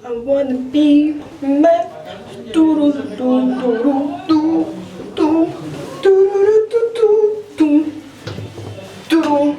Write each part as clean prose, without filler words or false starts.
I wanna be mad. Do do do do do do do do do do do do.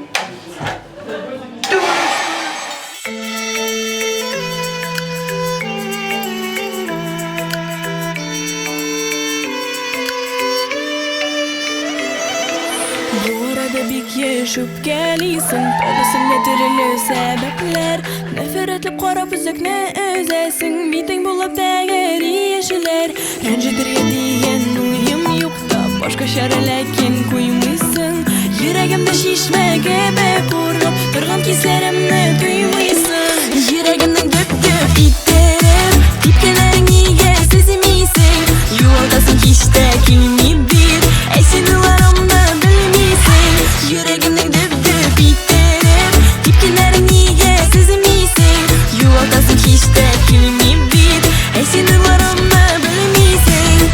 Bu arada bir yaşıp geliysin To'lisin getirili sebepler Nefretli qarab üzükne özesin Biting bulup tegeri yeşiler Rencidir yediyen uyum yokta Başka şaralakin koymuysın Yüreğimde şişme gebe kurup Durgan kislerimni duymuysın Yüreğimden döp iterim Tepkelerin iyiye sezimiysin Yoldasın işte kilimi bir Esinlerimde bilmiysin Yüreğimden döp iterim Tepkelerin iyiye sezimiysin Yoldasın işte kilimi bir Esinlerimde bilmiysin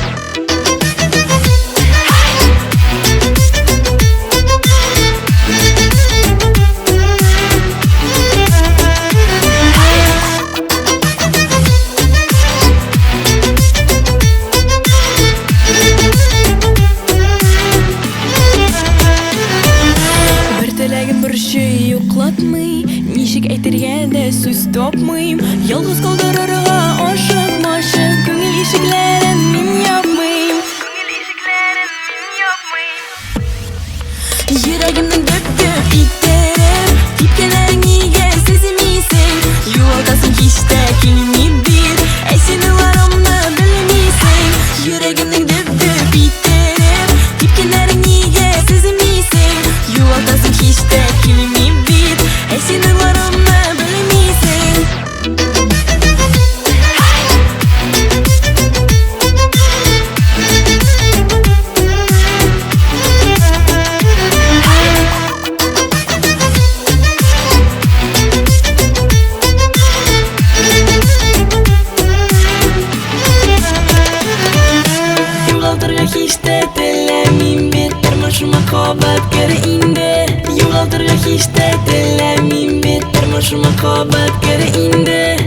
Nişik aytirganda söz topmayım Yalğız qoldirarga oşiq moşiq Ko'ngil eshiklarin men yopmayım Yüreğimden döp iterim Tepkelerin iyiye sezimiysin Yoldasın işte kilimi bir Esinlerimni bilmiysin Yüreğimden döp iterim Tepkelerin iyiye sezimiysin Yoldasın işte kilimi bir Esinlerimni bilmiysin Yo'g'altirga hech tilamim bet Turmushima qobat kiri indi Yo'g'altirga hech tilamim bet Turmushima qobat kiri indi